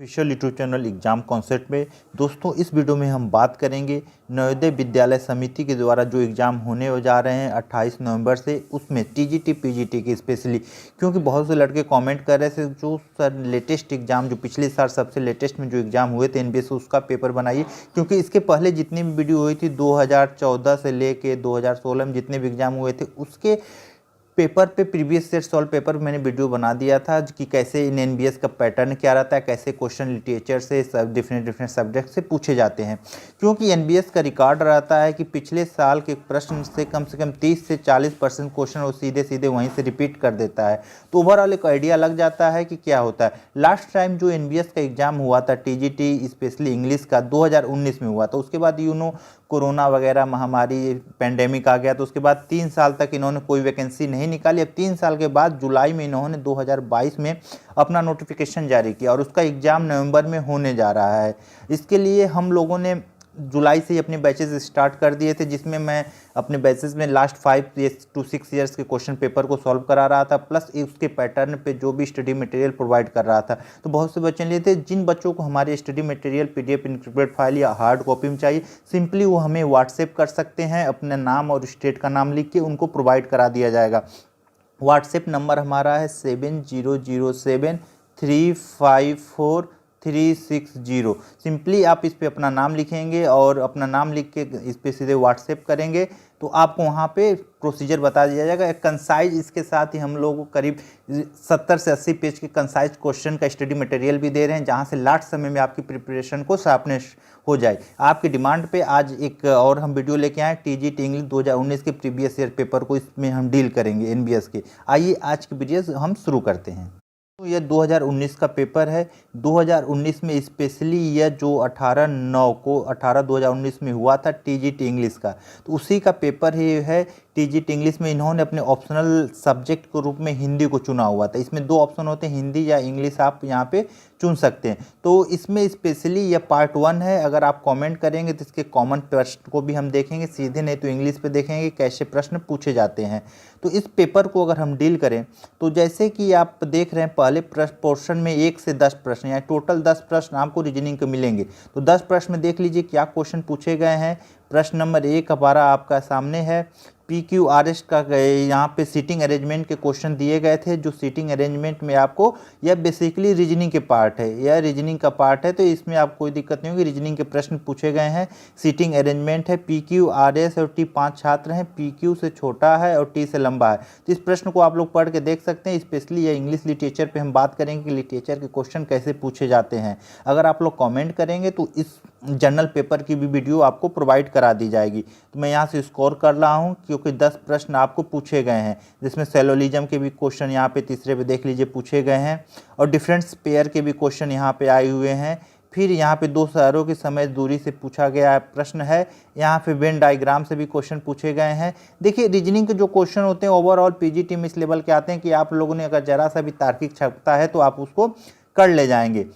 Official YouTube channel exam concept में। दोस्तों, इस वीडियो में हम बात करेंगे नवोदय विद्यालय समिति के द्वारा जो एग्ज़ाम होने जा रहे हैं 28 नवंबर से, उसमें टीजीटी पीजीटी के स्पेशली, क्योंकि बहुत से लड़के कमेंट कर रहे थे जो सर लेटेस्ट एग्ज़ाम जो पिछले साल सबसे लेटेस्ट में जो एग्ज़ाम हुए थे एनबीएस उसका पेपर बनाइए, क्योंकि इसके पहले जितनी भी वीडियो हुई थी 2014 से लेके 2016 में जितने भी एग्ज़ाम हुए थे उसके पेपर पे प्रीवियस ईयर सॉल्व पेपर मैंने वीडियो बना दिया था कि कैसे इन एनबीएस का पैटर्न क्या रहता है, कैसे क्वेश्चन लिटरेचर से सब डिफरेंट सब्जेक्ट से पूछे जाते हैं। क्योंकि एनबीएस का रिकॉर्ड रहता है कि पिछले साल के प्रश्न से कम 30 से 40% क्वेश्चन वो सीधे सीधे वहीं से रिपीट कर देता है, तो ओवरऑल एक आइडिया लग जाता है कि क्या होता है। लास्ट टाइम जो एनबीएस का एग्जाम हुआ था टीजीटी स्पेशली इंग्लिश का 2019 में हुआ था, उसके बाद कोरोना वगैरह महामारी पेंडेमिक आ गया, तो उसके बाद 3 साल तक इन्होंने कोई वैकेंसी नहीं निकाली। अब 3 साल के बाद जुलाई में इन्होंने 2022 में अपना नोटिफिकेशन जारी किया और उसका एग्ज़ाम नवंबर में होने जा रहा है। इसके लिए हम लोगों ने जुलाई से ही अपने बैचेस स्टार्ट कर दिए थे, जिसमें मैं अपने बैचेस में लास्ट 5 to 6 ईयर्स के क्वेश्चन पेपर को सॉल्व करा रहा था, प्लस उसके पैटर्न पे जो भी स्टडी मटेरियल प्रोवाइड कर रहा था। तो बहुत से बच्चे लिए थे, जिन बच्चों को हमारे study material PDF encrypted file या हार्ड कॉपी में चाहिए, सिंपली वो हमें व्हाट्सएप कर सकते हैं, अपना नाम और स्टेट का नाम लिख के उनको प्रोवाइड करा दिया जाएगा। व्हाट्सएप नंबर हमारा है 7007354360। सिंपली आप इस पे अपना नाम लिखेंगे और अपना नाम लिख के इस पे सीधे व्हाट्सएप करेंगे तो आपको वहाँ पे प्रोसीजर बता दिया जाएगा। एक कंसाइज इसके साथ ही हम लोग को करीब 70 से 80 पेज के कंसाइज क्वेश्चन का स्टडी मटेरियल भी दे रहे हैं, जहाँ से लास्ट समय में आपकी प्रिपरेशन को शार्पनेस हो जाए। आपकी डिमांड पे आज एक और हम वीडियो लेके आए टीजीटी इंग्लिश 2019 के प्रीवियस ईयर पेपर को, इसमें हम डील करेंगे एनबीएस के। आइए आज की वीडियो हम शुरू करते हैं। तो यह 2019 का पेपर है। 2019 में स्पेशली यह जो 18/9/2019 में हुआ था टीजीटी इंग्लिश का, तो उसी का पेपर ही है। टीजीटी इंग्लिश में इन्होंने अपने ऑप्शनल सब्जेक्ट के रूप में हिंदी को चुना हुआ था। इसमें 2 ऑप्शन होते हैं, हिंदी या इंग्लिश, आप यहाँ पे चुन सकते हैं। तो इसमें स्पेशली यह पार्ट 1 है। अगर आप कमेंट करेंगे तो इसके कॉमन प्रश्न को भी हम देखेंगे, सीधे नहीं तो इंग्लिश पे देखेंगे कैसे प्रश्न पूछे जाते हैं। तो इस पेपर को अगर हम डील करें तो जैसे कि आप देख रहे हैं, पहले पोर्शन में 1 से 10 प्रश्न या टोटल 10 प्रश्न आपको रीजनिंग के मिलेंगे। तो 10 प्रश्न में देख लीजिए क्या क्वेश्चन पूछे गए हैं। प्रश्न नंबर 1 हमारा आपका सामने है। PQRS का यहाँ पे सीटिंग अरेंजमेंट के क्वेश्चन दिए गए थे, जो सीटिंग अरेंजमेंट में आपको यह बेसिकली रीजनिंग के पार्ट है, यह रीजनिंग का पार्ट है, तो इसमें आपको कोई दिक्कत नहीं होगी। रीजनिंग के प्रश्न पूछे गए हैं, सीटिंग अरेंजमेंट है। PQRS और T 5 छात्र हैं, PQ से छोटा है और T से लंबा है। तो इस प्रश्न को आप लोग पढ़ के देख सकते हैं। स्पेशली यह इंग्लिश लिटरेचर पर हम बात करेंगे कि लिटरेचर के क्वेश्चन कैसे पूछे जाते हैं। अगर आप लोग कॉमेंट करेंगे तो इस जनरल पेपर की भी वीडियो आपको प्रोवाइड करा दी जाएगी। तो मैं यहाँ से स्कोर कर रहा हूँ क्योंकि 10 प्रश्न आपको पूछे गए हैं, जिसमें सेलोलिज्म के भी क्वेश्चन यहाँ पे तीसरे पे देख लीजिए पूछे गए हैं, और डिफरेंस पेयर के भी क्वेश्चन यहाँ पे आए हुए हैं। फिर यहाँ पे 2 शहरों की समय दूरी से पूछा गया प्रश्न है। यहाँ पे वेन डायग्राम से भी क्वेश्चन पूछे गए हैं। देखिए, रीजनिंग के जो क्वेश्चन होते हैं ओवरऑल पीजीटी में इस लेवल के आते हैं कि आप लोगों ने अगर जरा सा भी तार्किक क्षमता है तो आप उसको कर ले जाएंगे।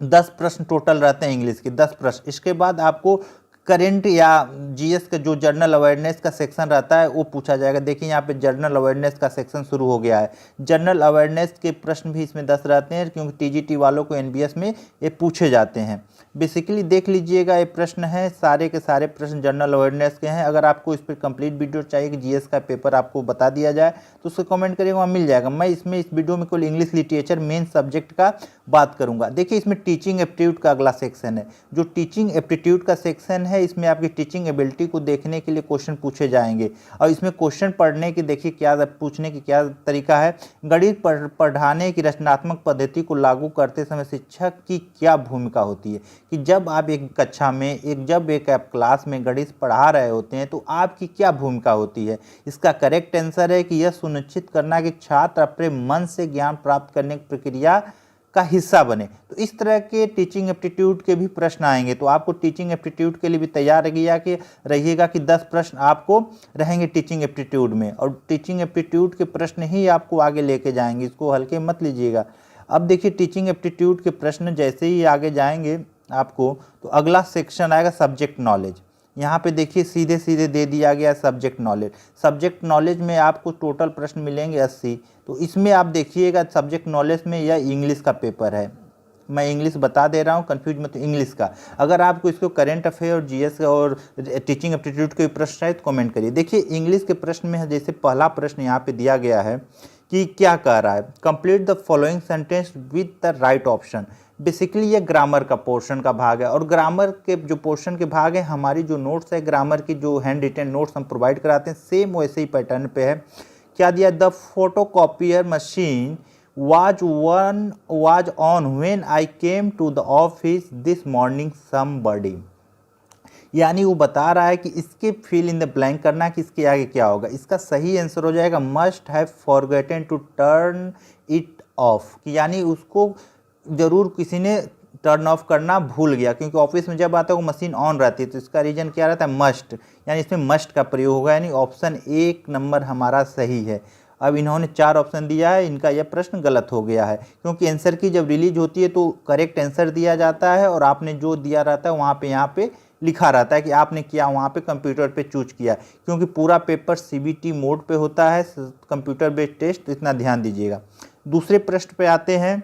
10 प्रश्न टोटल रहते हैं इंग्लिश के, 10 प्रश्न। इसके बाद आपको करंट या जीएस का जो जनरल अवेयरनेस का सेक्शन रहता है वो पूछा जाएगा। देखिए यहाँ पे जनरल अवेयरनेस का सेक्शन शुरू हो गया है। जनरल अवेयरनेस के प्रश्न भी इसमें 10 रहते हैं, क्योंकि टीजीटी वालों को एनबीएस में ये पूछे जाते हैं। बेसिकली देख लीजिएगा, ये प्रश्न है, सारे के सारे प्रश्न जनरल अवेयरनेस के हैं। अगर आपको इस पर कंप्लीट वीडियो चाहिए कि जीएस का पेपर आपको बता दिया जाए तो उसको कमेंट करिएगा, वहाँ मिल जाएगा। मैं इसमें इस वीडियो में केवल इंग्लिश लिटरेचर मेन सब्जेक्ट का बात करूँगा। देखिए, इसमें टीचिंग एप्टीट्यूड का अगला सेक्शन है। जो टीचिंग एप्टीट्यूड का सेक्शन है, इसमें आपकी टीचिंग एबिलिटी को देखने के लिए क्वेश्चन पूछे जाएंगे, और इसमें क्वेश्चन पढ़ने की देखिए क्या पूछने की क्या तरीका है। गणित पढ़ाने की रचनात्मक पद्धति को लागू करते समय शिक्षक की क्या भूमिका होती है, कि जब आप एक कक्षा में जब एक आप क्लास में गणित पढ़ा रहे होते हैं तो आपकी क्या भूमिका होती है। इसका करेक्ट आंसर है कि यह सुनिश्चित करना कि छात्र अपने मन से ज्ञान प्राप्त करने की प्रक्रिया का हिस्सा बने। तो इस तरह के टीचिंग एप्टीट्यूड के भी प्रश्न आएंगे, तो आपको टीचिंग एप्टीट्यूड के लिए भी तैयार रहिएगा कि 10 प्रश्न आपको रहेंगे टीचिंग एप्टीट्यूड में, और टीचिंग एप्टीट्यूड के प्रश्न ही आपको आगे लेके जाएंगे, इसको हल्के मत लीजिएगा। अब देखिए, टीचिंग एप्टीट्यूड के प्रश्न जैसे ही आगे जाएंगे आपको, तो अगला सेक्शन आएगा सब्जेक्ट नॉलेज। यहाँ पे देखिए सीधे सीधे दे दिया गया सब्जेक्ट नॉलेज। सब्जेक्ट नॉलेज में आपको टोटल प्रश्न मिलेंगे 80। तो इसमें आप देखिएगा सब्जेक्ट नॉलेज में यह इंग्लिश का पेपर है। मैं इंग्लिश बता दे रहा हूँ, कंफ्यूज मत। इंग्लिश का अगर आपको इसको करंट अफेयर और जीएस और टीचिंग एप्टीट्यूड के प्रश्न है तो कमेंट करिए। देखिए इंग्लिश के प्रश्न में जैसे पहला प्रश्न यहाँ पे दिया गया है कि क्या कह रहा है, complete the following sentence with the right option. Basically ये ग्रामर का पोर्शन का भाग है, और ग्रामर के जो पोर्शन के भाग है, हमारी जो नोट्स है ग्रामर की, जो हैंड रिटन नोट्स हम प्रोवाइड कराते हैं, सेम वैसे ही पैटर्न पे है। क्या दिया, the photocopier machine was on when I came to the office this morning somebody। यानी वो बता रहा है कि इसके फिल इन द ब्लैंक करना है कि इसके आगे क्या होगा। इसका सही आंसर हो जाएगा must have forgotten to turn it off, कि यानी उसको जरूर किसी ने टर्न ऑफ करना भूल गया, क्योंकि ऑफिस में जब आता है वो मशीन ऑन रहती है, तो इसका रीजन क्या रहता है, मस्ट, यानी इसमें मस्ट का प्रयोग होगा, यानी ऑप्शन 1 नंबर हमारा सही है। अब इन्होंने 4 ऑप्शन दिया है, इनका यह प्रश्न गलत हो गया है, क्योंकि आंसर की जब रिलीज होती है तो करेक्ट आंसर दिया जाता है, और आपने जो दिया रहता है वहाँ पे यहाँ पे लिखा रहता है कि आपने क्या वहाँ पे कंप्यूटर पे चूज किया, क्योंकि पूरा पेपर सीबीटी मोड पे होता है, कंप्यूटर बेस्ड टेस्ट, तो इतना ध्यान दीजिएगा। दूसरे प्रश्न पे आते हैं,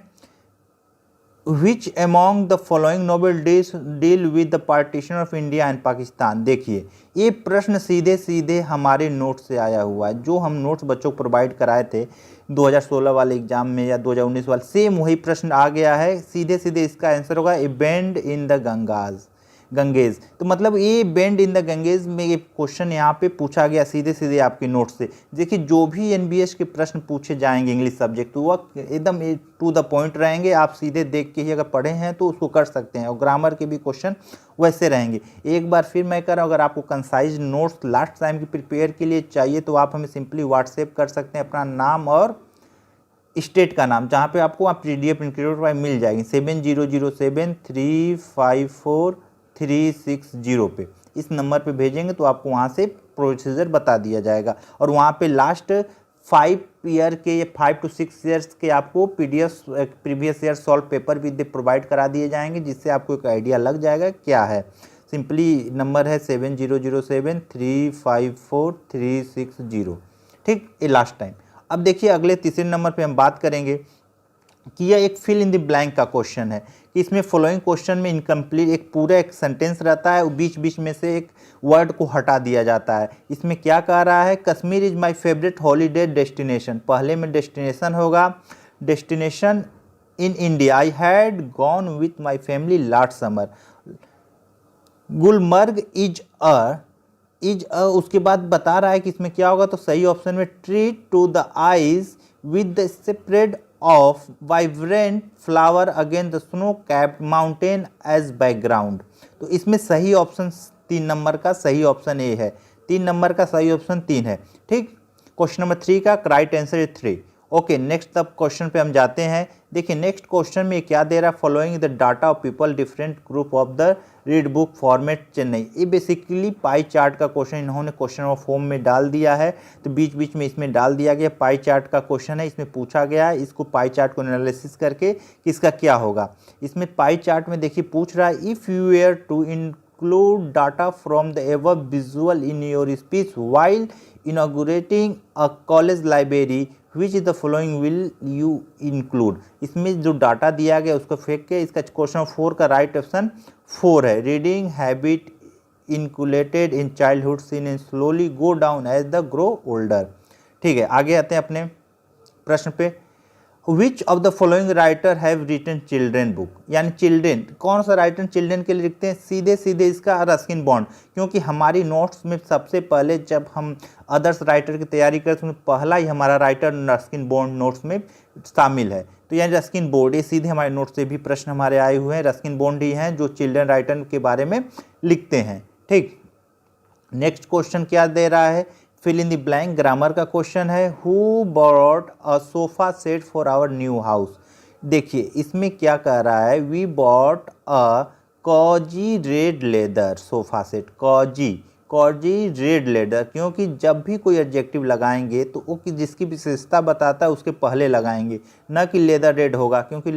Which among the following novel deal with the partition of India and Pakistan। देखिए ये प्रश्न सीधे सीधे हमारे नोट से आया हुआ है, जो हम नोट्स बच्चों को प्रोवाइड कराए थे 2016 वाले एग्जाम में या 2019 वाले, सेम वही प्रश्न आ गया है। सीधे सीधे इसका आंसर होगा ए बेंड इन द गंगेज। तो मतलब ये बेंड इन द गंगेज में ये क्वेश्चन यहाँ पे पूछा गया सीधे सीधे आपके नोट से। देखिए जो भी एनबीएस के प्रश्न पूछे जाएंगे इंग्लिश सब्जेक्ट, तो वह एकदम टू द पॉइंट रहेंगे, आप सीधे देख के ही अगर पढ़े हैं तो उसको कर सकते हैं, और ग्रामर के भी क्वेश्चन वैसे रहेंगे। एक बार फिर मैं कह रहा हूँ, अगर आपको कंसाइज नोट्स लास्ट टाइम की प्रिपेयर के लिए चाहिए तो आप हमें सिंपली व्हाट्सएप कर सकते हैं, अपना नाम और स्टेट का नाम, जहाँ पे आपको आप PDF इंक्लूड मिल जाएगी 7007354360 पे। इस नंबर पे भेजेंगे तो आपको वहाँ से प्रोसीजर बता दिया जाएगा, और वहाँ पे लास्ट 5 ईयर के या 5 to 6 ईयर्स के आपको PDF previous year solve paper भी प्रोवाइड करा दिए जाएंगे, जिससे आपको एक आइडिया लग जाएगा क्या है। सिंपली नंबर है 7007354360। ठीक, ये लास्ट टाइम। अब देखिए अगले तीसरे नंबर पे हम बात करेंगे कि यह एक फिल इन द ब्लैंक का क्वेश्चन है, कि इसमें फॉलोइंग क्वेश्चन में इनकम्प्लीट एक पूरा एक सेंटेंस रहता है, बीच बीच में से एक वर्ड को हटा दिया जाता है। इसमें क्या कह रहा है, Kashmir is my favourite holiday destination. पहले में डेस्टिनेशन होगा, destination in India, I had gone with my family last summer. Gulmarg is उसके बाद बता रहा है कि इसमें क्या होगा, तो सही ऑप्शन में treat to the eyes with the spread of vibrant flower against the snow capped mountain as background. तो इसमें सही ऑप्शन 3 नंबर का सही ऑप्शन ए है, 3 नंबर का सही ऑप्शन 3 है। ठीक, क्वेश्चन नंबर 3 का राइट आंसर है 3। ओके, नेक्स्ट अब क्वेश्चन पे हम जाते हैं। देखिए नेक्स्ट क्वेश्चन में क्या दे रहा है, following the data of people different group of the read book format Chennai. ये बेसिकली पाई चार्ट का क्वेश्चन इन्होंने क्वेश्चन ऑफ फॉर्म में डाल दिया है, तो बीच बीच में इसमें डाल दिया गया। पाई चार्ट का क्वेश्चन है, इसमें पूछा गया है, इसको पाई चार्ट को एनालिसिस करके किसका क्या होगा। इसमें पाई चार्ट में देखिए पूछ रहा है, if you were to include data from the above visual in your speech while inaugurating a college library, which is the following will you include। इसमें जो डाटा दिया गया उसको फेंक के इसका क्वेश्चन 4 का राइट ऑप्शन 4 है, reading habit inculcated in childhood seen and slowly go down as the grow older. ठीक है, आगे आते हैं अपने प्रश्न पे। Which of the following writer have written children book, यानी चिल्ड्रेन, कौन सा राइटर चिल्ड्रेन के लिए लिखते हैं, सीधे सीधे इसका रस्किन बॉन्ड, क्योंकि हमारी नोट्स में सबसे पहले जब हम अदर्स राइटर की तैयारी करते हैं पहला ही हमारा राइटर रस्किन बॉन्ड नोट्स में शामिल है। तो यानी रस्किन बॉन्ड, ये सीधे हमारे नोट्स से भी प्रश्न हमारे आए हुए हैं, रस्किन बॉन्ड ही हैं जो चिल्ड्रेन राइटर के बारे में लिखते हैं। ठीक, नेक्स्ट क्वेश्चन क्या दे रहा है, fill in the blank grammar का क्वेश्चन है। Who bought a sofa set for our new house. देखिए इसमें क्या कह रहा है, we bought a cozy red leather sofa set. Cozy red leather, क्योंकि जब भी कोई एडजेक्टिव लगाएंगे तो वो जिसकी विशेषता बताता है उसके पहले लगाएंगे, न कि लेदर रेड होगा, क्योंकि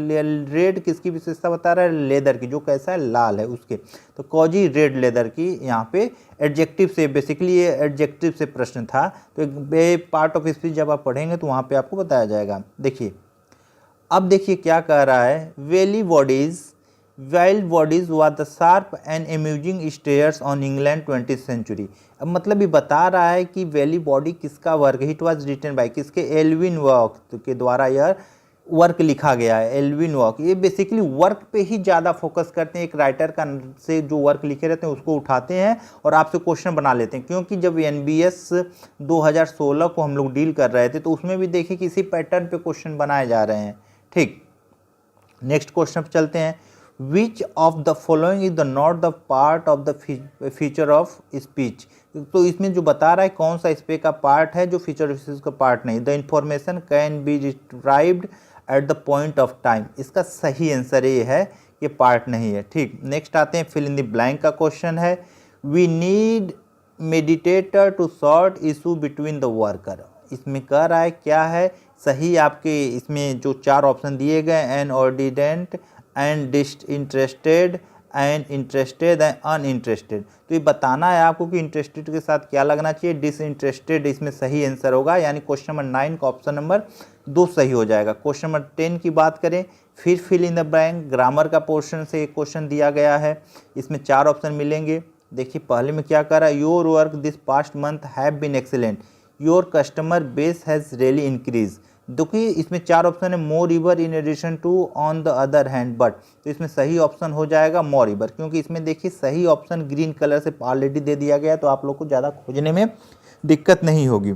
रेड किसकी विशेषता बता रहा है, लेदर की, जो कैसा है लाल है उसके। तो कॉजी रेड लेदर की यहाँ पे एडजेक्टिव से, बेसिकली ये एडजेक्टिव से प्रश्न था, तो एक पार्ट ऑफ स्पीच जब आप पढ़ेंगे तो वहाँ पे आपको बताया जाएगा। देखिए अब देखिए क्या कह रहा है, vile bodies were the sharp and amusing satires on England 20th century. अब मतलब ये बता रहा है कि वैली बॉडी किसका वर्क है, इट वॉज रिटन बाय किसके, एल्विन वॉक के द्वारा यह वर्क लिखा गया है। एल्विन वॉक ये बेसिकली वर्क पे ही ज़्यादा फोकस करते हैं, एक राइटर का से जो वर्क लिखे रहते हैं उसको उठाते हैं और आपसे क्वेश्चन बना लेते हैं। क्योंकि जब NBS 2016 को हम लोग डील कर रहे थे तो उसमें भी देखिए कि इसी पैटर्न पे क्वेश्चन बनाए जा रहे हैं। ठीक, नेक्स्ट क्वेश्चन पे चलते हैं। Which of the following is the not the part of the feature of speech. तो इसमें जो बता रहा है कौन सा स्पीच का पार्ट है जो फीचर ऑफ स्पीच का पार्ट नहीं। The information can be retrieved at the point of time, इसका सही आंसर ये है, ये पार्ट नहीं है। ठीक, नेक्स्ट आते हैं फिल इन द ब्लैंक का क्वेश्चन है। We need mediator to sort issue between the worker. इसमें कह रहा है क्या है सही, आपके इसमें जो 4 ऑप्शन दिए गए, inordinate and disinterested and interested and uninterested. तो ये बताना है आपको कि इंटरेस्टेड के साथ क्या लगना चाहिए, डिसइंटरेस्टेड इसमें सही आंसर होगा, यानी क्वेश्चन नंबर 9 का ऑप्शन नंबर 2 सही हो जाएगा। क्वेश्चन नंबर 10 की बात करें, फिर fill in the blank, grammar का पोर्शन से एक क्वेश्चन दिया गया है, इसमें 4 ऑप्शन मिलेंगे। देखिए पहले में क्या कर रहा है, your work this past month have been excellent, your customer base has really increase. देखिए इसमें 4 ऑप्शन है, moreover in addition to, on the other hand but. तो इसमें सही ऑप्शन हो जाएगा मोर रिवर, क्योंकि इसमें देखिए सही ऑप्शन ग्रीन कलर से ऑलरेडी दे दिया गया है, तो आप लोग को ज़्यादा खोजने में दिक्कत नहीं होगी।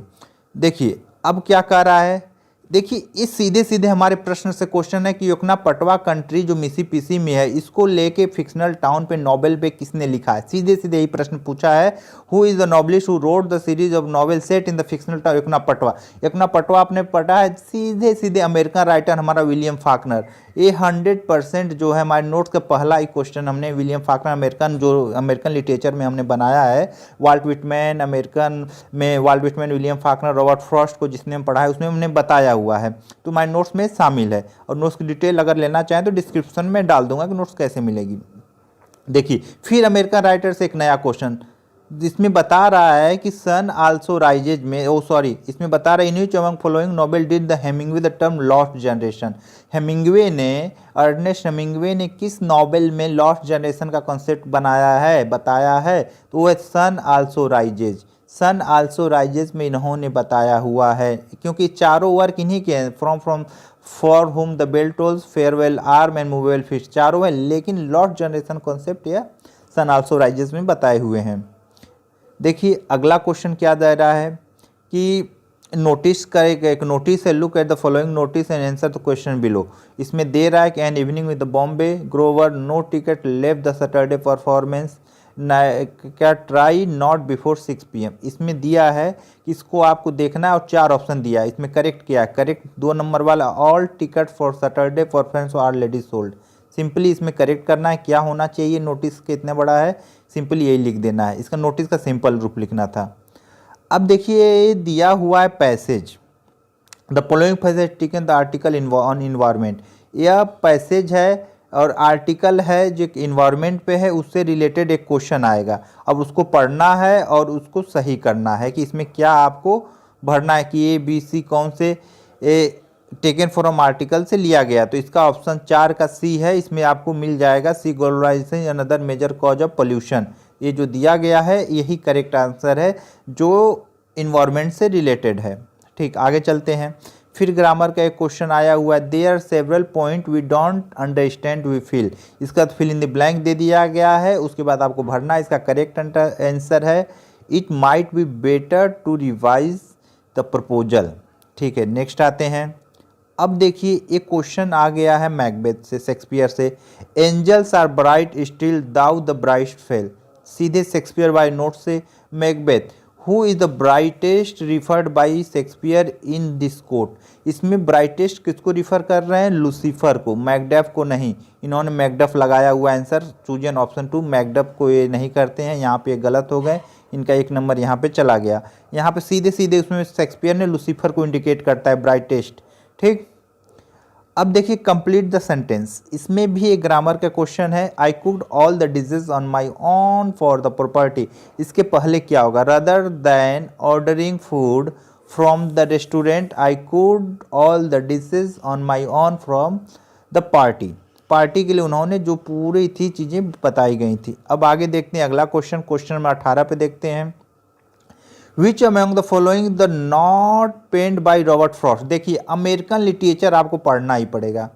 देखिए अब क्या कर रहा है, देखिए इस सीधे सीधे हमारे प्रश्न से क्वेश्चन है कि योकना पटवा कंट्री जो मिसिसिपी में है, इसको लेके फिक्शनल टाउन पे नोवेल पे किसने लिखा है। सीधे सीधे यही प्रश्न पूछा है, who is the novelist who wrote the series of novel set in the fictional town Yoknapatawpha. Yoknapatawpha आपने पढ़ा है, सीधे सीधे अमेरिकन राइटर हमारा विलियम फाकनर। ये 100% जो है हमारे नोट्स का पहला ही क्वेश्चन हमने विलियम फाकनर अमेरिकन लिटरेचर में हमने बनाया है। Walt Whitman William Faulkner, Robert Frost को जिसने हम पढ़ा है उसमें हमने बताया हुआ है, तो हमारे नोट्स में शामिल है। और नोट्स की डिटेल अगर लेना चाहें तो डिस्क्रिप्शन में डाल दूंगा कि नोट्स कैसे मिलेगी। देखिए फिर अमेरिकन राइटर से एक नया क्वेश्चन, जिसमें बता रहा है कि सन आल्सो राइजेज में, इसमें बता रहा है in which among following novel did the Hemingway the term lost generation. Ernest Hemingway ने किस नॉवेल में लॉस्ट जनरेशन का कॉन्सेप्ट बताया है, तो वह सन आल्सो राइजेज में इन्होंने बताया हुआ है, क्योंकि चारों वर्क इन्हीं के हैं, from for whom the bell tolls, farewell arm and movable feast, चारों हैं, लेकिन लॉस्ट जनरेशन कॉन्सेप्ट यह सन आल्सो राइजेज में बताए हुए हैं। देखिए अगला क्वेश्चन क्या दे रहा है कि नोटिस करेगा, एक नोटिस है, look at the following notice and answer the question below. इसमें दे रहा है कि an evening with the Bombay Grover, no ticket left the Saturday performance, क्या ट्राई नॉट बिफोर 6 PM। इसमें दिया है कि इसको आपको देखना है और 4 ऑप्शन दिया है, इसमें करेक्ट क्या है, करेक्ट 2 नंबर वाला, all ticket for Saturday performance are already sold. Simply इसमें करेक्ट करना है, क्या होना चाहिए, नोटिस कितना बड़ा है, सिंपली यही लिख देना है, इसका नोटिस का सिंपल रूप लिखना था। अब देखिए दिया हुआ है passage, the following passage taken the article on environment. यह पैसेज है और आर्टिकल है जो इन्वायरमेंट पे है, उससे रिलेटेड एक क्वेश्चन आएगा। अब उसको पढ़ना है और उसको सही करना है कि इसमें क्या आपको भरना है कि ABC कौन से टेकन फ्रॉम आर्टिकल से लिया गया। तो इसका ऑप्शन 4 का C है, इसमें आपको मिल जाएगा C globalization another major cause of pollution. ये जो दिया गया है यही करेक्ट आंसर है जो इन्वायरमेंट से रिलेटेड है। ठीक, आगे चलते हैं। फिर ग्रामर का एक क्वेश्चन आया हुआ है, there several point we don't understand we feel. इसका फिल इन द ब्लैंक दे दिया गया है, उसके बाद आपको भरना है। इसका करेक्ट आंसर है it might be better to revise the proposal. ठीक है, नेक्स्ट आते हैं। अब देखिए एक क्वेश्चन आ गया है मैकबेथ से, शेक्सपियर से, angels are bright still though the bright fell. सीधे शेक्सपियर बाय नोट से Macbeth, who is the brightest referred by Shakespeare in this quote. इसमें ब्राइटेस्ट किसको रिफर कर रहे हैं, लूसीफर को, मैकडफ को नहीं। इन्होंने मैकडफ लगाया हुआ आंसर, चूजन ऑप्शन 2, मैकडफ को ये नहीं करते हैं, यहाँ पे गलत हो गए, इनका 1 नंबर यहाँ पे चला गया। यहाँ पे सीधे सीधे उसमें शेक्सपियर ने लूसीफर को इंडिकेट करता है ब्राइटेस्ट। ठीक, अब देखिए कंप्लीट द सेंटेंस, इसमें भी एक ग्रामर का क्वेश्चन है, I cooked all the dishes on my own for the property. इसके पहले क्या होगा, rather than ordering food from the restaurant, I could all the dishes on my own from the party. Party के लिए उन्होंने जो पूरी थी चीज़ें बताई गई थी। अब आगे देखते हैं अगला क्वेश्चन, क्वेश्चन नंबर 18 पे देखते हैं। Which among the following the not penned by Robert Frost. देखिए अमेरिकन लिटरेचर आपको पढ़ना ही पड़ेगा,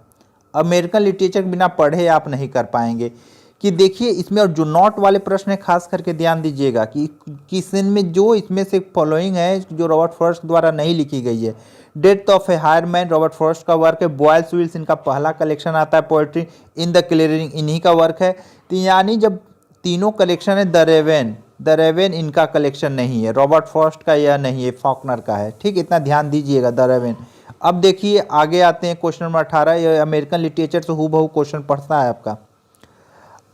अमेरिकन लिटरेचर बिना पढ़े आप नहीं कर पाएंगे। कि देखिए इसमें और जो नॉट वाले प्रश्न है खास करके ध्यान दीजिएगा कि किस में जो इसमें से फॉलोइंग है जो रॉबर्ट फ्रॉस्ट द्वारा नहीं लिखी गई है। Death of a hired man Robert Frost का वर्क है। बॉयल्स विल्स इनका पहला कलेक्शन आता है पोएट्री। इन द क्लियरिंग इन्हीं का वर्क है। तो यानी जब तीनों कलेक्शन है, द रेवेन इनका कलेक्शन नहीं है, रॉबर्ट फ्रॉस्ट का यह नहीं है, फॉकनर का है। ठीक, इतना ध्यान दीजिएगा, द रेवेन। अब देखिए आगे आते हैं क्वेश्चन नंबर 18। ये अमेरिकन लिटरेचर से हूबहू क्वेश्चन पढ़ता है आपका।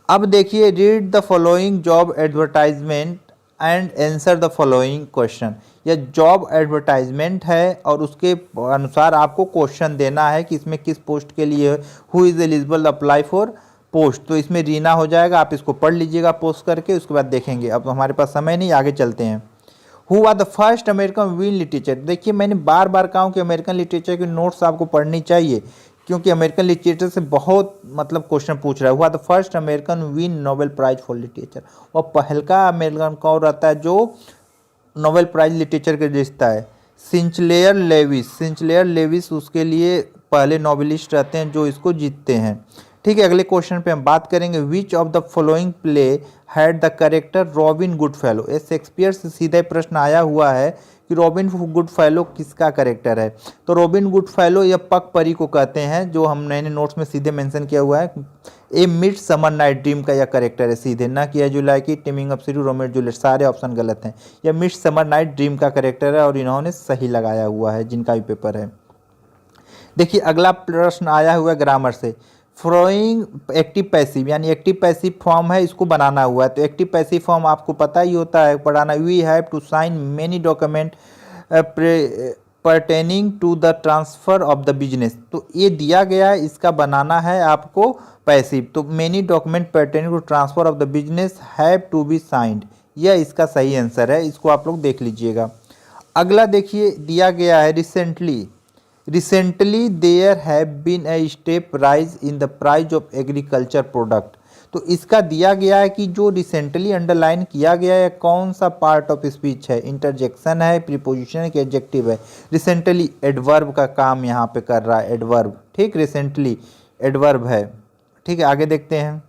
अब देखिए read the following job advertisement and answer the following question. यह जॉब एडवर्टाइजमेंट है और उसके अनुसार आपको क्वेश्चन देना है कि इसमें किस पोस्ट के लिए, who is eligible apply for post. तो इसमें रीना हो जाएगा, आप इसको पढ़ लीजिएगा पोस्ट करके, उसके बाद देखेंगे। अब हमारे पास समय नहीं, आगे चलते हैं। Who are the first American win literature. देखिए मैंने बार बार कहा हूँ कि अमेरिकन लिटरेचर की नोट्स आपको पढ़नी चाहिए, क्योंकि अमेरिकन लिटरेचर से बहुत मतलब क्वेश्चन पूछ रहा है। हुआ the first American win Nobel prize for literature. और पहलका अमेरिकन कौन रहता है जो नोबेल प्राइज लिटरेचर के जीतता है? सिंचलेयर लेविस। सिंचलेयर लेविस उसके लिए पहले नोबेलिस्ट रहते हैं जो इसको जीतते हैं। ठीक है, अगले क्वेश्चन पे हम बात करेंगे। विच of the following play had the character robin Goodfellow. ये शेक्सपियर से सीधा ही प्रश्न आया हुआ है कि रॉबिन गुडफेलो किसका कैरेक्टर है। तो रॉबिन गुडफेलो या पक परी को कहते हैं, जो मैंने नोट्स में सीधे मेंशन किया हुआ है। ए मिड समर नाइट ड्रीम का यह कैरेक्टर है सीधे, ना कि जुलाई की teeming up Siru Romeo Juliet, सारे ऑप्शन गलत हैं। यह मिड समर नाइट ड्रीम का कैरेक्टर है और इन्होंने सही लगाया हुआ है जिनका भी पेपर है। देखिए अगला प्रश्न आया हुआ है ग्रामर से। फ्लोइंग एक्टिव पैसिव, यानी एक्टिव पैसिव फॉर्म है, इसको बनाना हुआ है। तो एक्टिव पैसिव फॉर्म आपको पता ही होता है पढ़ाना। We have to sign many document pertaining to the transfer of the business. तो ये दिया गया है, इसका बनाना है आपको पैसिव। तो many document pertaining to transfer of the business have to be signed, यह इसका सही आंसर है। इसको आप लोग देख लीजिएगा। अगला देखिए दिया गया है recently there have been a steep rise in the price of agriculture product. तो इसका दिया गया है कि जो रिसेंटली अंडरलाइन किया गया है कौन सा पार्ट ऑफ स्पीच है, इंटरजेक्शन है, प्रीपोजिशन है कि एडजेक्टिव है। रिसेंटली एडवर्ब का काम यहाँ पे कर रहा है, एडवर्ब। ठीक, रिसेंटली एडवर्ब है। ठीक है, आगे देखते हैं।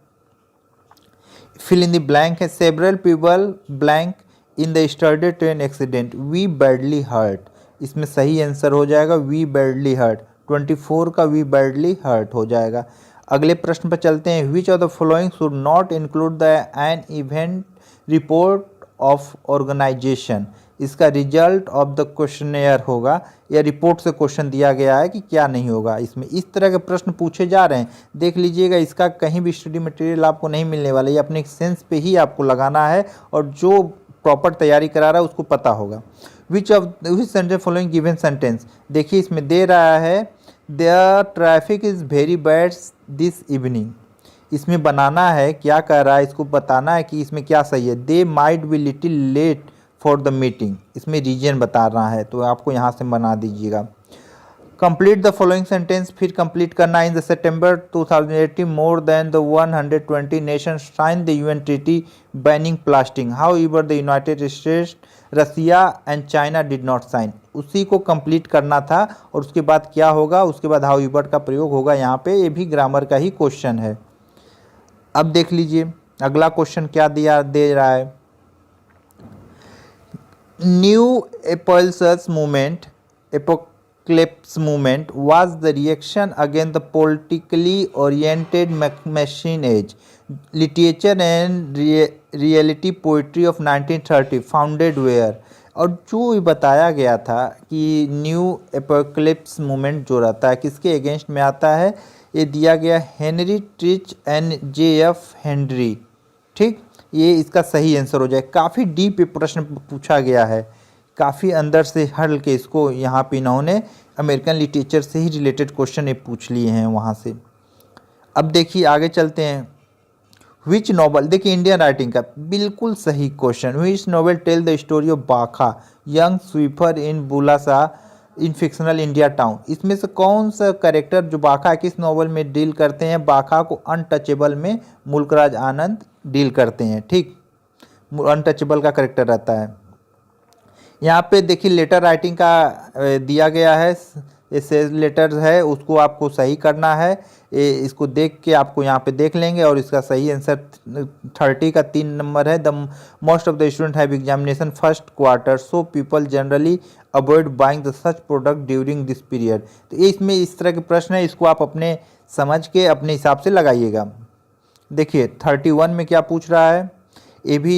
फिल इन द ब्लैंक है। Several people blank in the yesterday train accident we badly hurt. इसमें सही आंसर हो जाएगा वी बैडली हर्ट। 24 का वी बैडली हर्ट हो जाएगा। अगले प्रश्न पर चलते हैं। Which of the following should not include the an event report of organisation. इसका रिजल्ट ऑफ द क्वेश्चनेयर होगा, या रिपोर्ट से क्वेश्चन दिया गया है कि क्या नहीं होगा। इसमें इस तरह के प्रश्न पूछे जा रहे हैं, देख लीजिएगा। इसका कहीं भी स्टडी मटेरियल आपको नहीं मिलने वाला, ये अपने सेंस पे ही आपको लगाना है, और जो प्रॉपर तैयारी करा रहा है उसको पता होगा। विच सेंटेंस फॉलोइंग गिवन सेंटेंस। देखिए इसमें दे रहा है the traffic is very bad this evening. इसमें बनाना है, क्या कह रहा है, इसको बताना है कि इसमें क्या सही है। They might be little late for the meeting, इसमें रीजन बता रहा है, तो आपको यहाँ से बना दीजिएगा। कंप्लीट द फॉलोइंग सेंटेंस, फिर कंप्लीट करना है। In the September 2018 more than the 120 nation sign the UN treaty banning plastic, however the United States, Russia and China did not sign. उसी को कंप्लीट करना था, और उसके बाद क्या होगा, उसके बाद हाउ एवर का प्रयोग होगा यहाँ पे। ये भी ग्रामर का ही क्वेश्चन है। अब देख लीजिए अगला क्वेश्चन क्या दे रहा है। New apocalypse movement apocalypse movement was the reaction against the politically oriented machine age literature and reality poetry of 1930 founded where। और जो बताया गया था कि न्यू एपोक्लिप्स मूवमेंट जो रहता है किसके अगेंस्ट में आता है, ये दिया गया हेनरी ट्रिच एंड JF हेनरी। ठीक, ये इसका सही आंसर हो जाए। काफ़ी डीप प्रश्न पूछा गया है, काफ़ी अंदर से हल के इसको यहाँ पे इन्होंने अमेरिकन लिटरेचर से ही रिलेटेड क्वेश्चन ये पूछ लिए हैं वहाँ से। अब देखिए आगे चलते हैं। विच नॉवल, देखिए इंडियन राइटिंग का बिल्कुल सही क्वेश्चन। Which novel tell the story of Bakha young sweeper in Bulasha in fictional India town. इसमें से कौन सा कैरेक्टर जो बाखा किस नॉवल में डील करते हैं? बाखा को अनटचेबल में मुल्कराज आनंद डील करते हैं। ठीक, अनटचेबल का कैरेक्टर रहता है। यहाँ पे देखिए लेटर राइटिंग का दिया गया है, ऐसे लेटर है उसको आपको सही करना है। इसको देख के आपको यहाँ पे देख लेंगे और इसका सही आंसर 30 का 3 नंबर है। The most of the student have examination first quarter so people generally avoid buying the such product during this period. तो इसमें इस तरह के प्रश्न है, इसको आप अपने समझ के अपने हिसाब से लगाइएगा। देखिए 31 में क्या पूछ रहा है, ये भी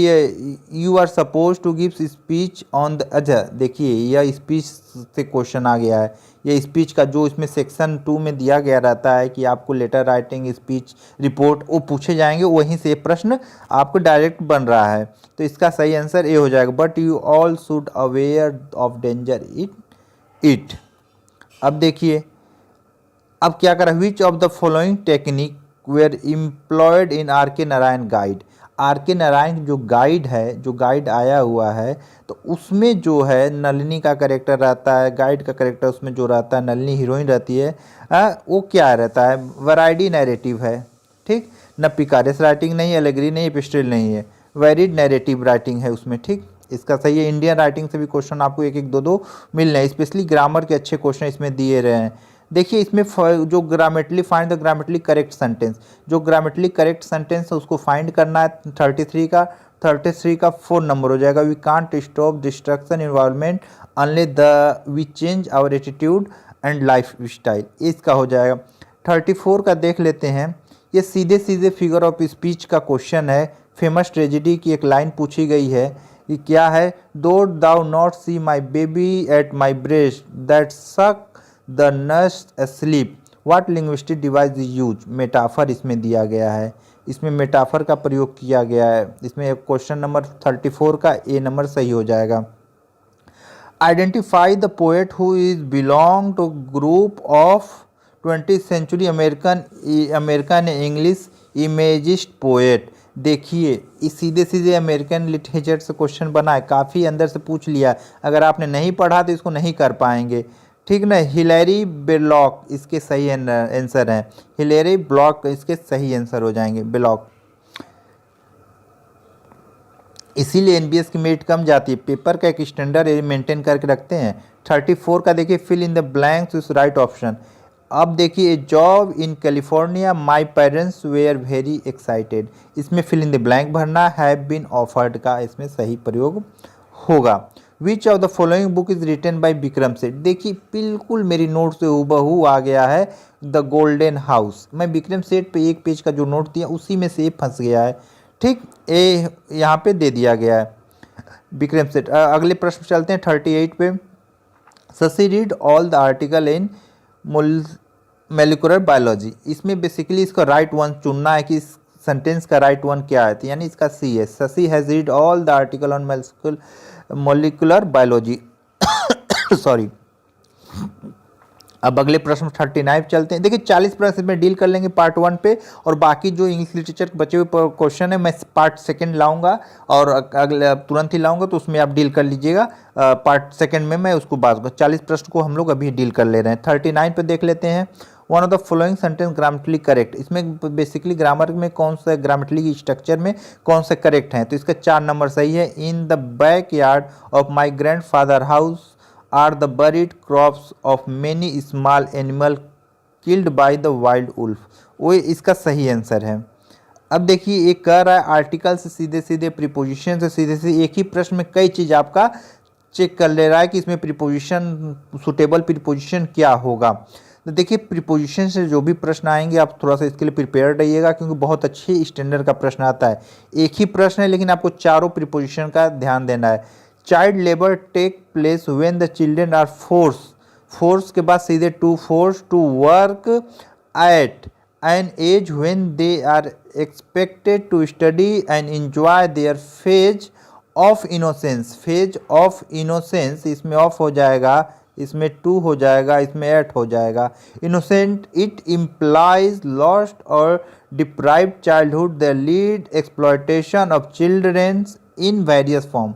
you are suppose to give speech on the. अच्छा देखिए यह स्पीच से क्वेश्चन आ गया है। ये स्पीच का जो इसमें सेक्शन 2 में दिया गया रहता है कि आपको लेटर राइटिंग, स्पीच, रिपोर्ट वो पूछे जाएंगे, वहीं से प्रश्न आपको डायरेक्ट बन रहा है। तो इसका सही आंसर ए हो जाएगा। But you all should aware of danger it. अब देखिए अब क्या करा, which of the following technique were employed in R K Narayan guide. Are K Narayan जो गाइड है, जो गाइड आया हुआ है, तो उसमें जो है नलिनी का कैरेक्टर रहता है, गाइड का कैरेक्टर उसमें जो रहता है, नलिनी हीरोइन रहती है, वो क्या रहता है? वैरायडी नैरेटिव है। ठीक, न पिकारेस राइटिंग नहीं है, एलेगरी नहीं है, एपिस्टल नहीं है, वेरिड नैरेटिव राइटिंग है उसमें। ठीक, इसका सही है। इंडियन राइटिंग से भी क्वेश्चन आपको एक एक दो दो मिल रहे हैं, स्पेशली ग्रामर के अच्छे क्वेश्चन इसमें दिए रहे हैं। देखिए इसमें जो grammatically find the grammatically correct sentence, जो ग्रामेटिकली करेक्ट सेंटेंस है उसको फाइंड करना है। 33 का 4 नंबर हो जाएगा। We can't stop destruction environment unless the we change our attitude and life style, इसका हो जाएगा। 34 का देख लेते हैं, ये सीधे सीधे फिगर ऑफ स्पीच का क्वेश्चन है। फेमस ट्रेजेडी की एक लाइन पूछी गई है, ये क्या है? Dough thou not C my baby at my breast that suck the Nernst sleep, what linguistic device is use. Metaphor इसमें दिया गया है, इसमें मेटाफर का प्रयोग किया गया है। इसमें क्वेश्चन नंबर 34 का ए नंबर सही हो जाएगा। Identify the poet who is belong to group of 20th century American English imagist poet. देखिए इस सीधे सीधे अमेरिकन लिटरेचर से क्वेश्चन बना है, काफ़ी अंदर से पूछ लिया। अगर आपने नहीं पढ़ा तो इसको नहीं कर पाएंगे। ठीक ना, हिलेरी बेलॉक इसके सही आंसर हैं। हिलेरी ब्लॉक इसके सही आंसर हो जाएंगे, बेलॉक। इसीलिए एनबीएस की मेरिट कम जाती है, पेपर का एक स्टैंडर्ड मेंटेन करके रखते हैं। 34 का देखिए, fill in the blanks is right option. अब देखिए, job in California my parents were very excited, इसमें फिल इन द ब्लैंक भरना, हैव बीन ऑफर्ड का इसमें सही प्रयोग होगा। Which of the following book is written by Vikram Seth. देखिए बिल्कुल मेरी नोट से हूबहू आ गया है, द गोल्डन हाउस। मैं विक्रम सेठ पे एक पेज का जो नोट दिया उसी में से फंस गया है। ठीक, ए यहाँ पे दे दिया गया है विक्रम सेठ। अगले प्रश्न चलते हैं 38 पे। Shashi read all the article in molecular biology. इसमें बेसिकली इसका राइट वन चुनना है कि इस सेंटेंस का राइट वन क्या है, तो यानी इसका सी है। Shashi has read all the article on molecular biology sorry. अब अगले प्रश्न 39 चलते हैं। देखिए 40 प्रश्न में डील कर लेंगे पार्ट 1 पे, और बाकी जो इंग्लिश लिटरेचर के बचे हुए क्वेश्चन है मैं पार्ट 2 लाऊंगा और अगले तुरंत ही लाऊंगा, तो उसमें आप डील कर लीजिएगा। पार्ट 2 में मैं उसको बात 40 प्रश्न को हम लोग अभी डील कर ले रहे हैं। 39 पे देख लेते हैं। One of the following sentence grammatically correct. इसमें बेसिकली ग्रामर में कौन सा ग्रामेटिकली स्ट्रक्चर में कौन सा करेक्ट है, तो इसका 4 नंबर सही है। In the backyard of my grandfather house are the buried crops of many small animal killed by the wild wolf, वो इसका सही आंसर है। अब देखिए एक कह रहा है आर्टिकल से सीधे सीधे, प्रीपोजिशन से सीधे सीधे, एक ही प्रश्न में कई चीज़ आपका चेक कर ले रहा है कि इसमें प्रीपोजिशन, सुटेबल प्रीपोजिशन क्या होगा। तो देखिए प्रीपोजिशन से जो भी प्रश्न आएंगे आप थोड़ा सा इसके लिए प्रिपेयर रहिएगा, क्योंकि बहुत अच्छे स्टैंडर्ड का प्रश्न आता है। एक ही प्रश्न है लेकिन आपको चारों प्रीपोजिशन का ध्यान देना है। Child labour take place when the children are force के बाद सीधे force to work at an age when they are expected to study and enjoy their phase of innocence. इसमें ऑफ हो जाएगा, इसमें 2 हो जाएगा, इसमें 8 हो जाएगा। इनोसेंट इट इम्प्लाइज लॉस्ट और deprived childhood the lead exploitation of childrens in various form,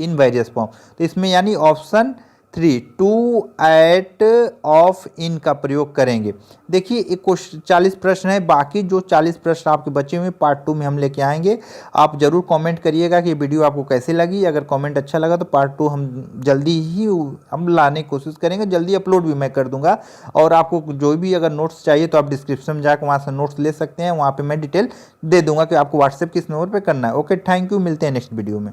in various form. तो इसमें यानी option 3 to at of in का प्रयोग करेंगे। देखिए एक 40 प्रश्न है, बाकी जो 40 प्रश्न आपके बचे हुए पार्ट 2 में हम लेके आएंगे। आप जरूर कमेंट करिएगा कि वीडियो आपको कैसे लगी। अगर कमेंट अच्छा लगा तो पार्ट 2 हम जल्दी ही हम लाने की कोशिश करेंगे, जल्दी अपलोड भी मैं कर दूंगा। और आपको जो भी अगर नोट्स चाहिए तो आप डिस्क्रिप्शन में जाकर वहाँ से नोट्स ले सकते हैं, वहाँ पर मैं डिटेल दे दूंगा कि आपको व्हाट्सएप किस नंबर पर करना है। ओके, थैंक यू, मिलते हैं नेक्स्ट वीडियो में।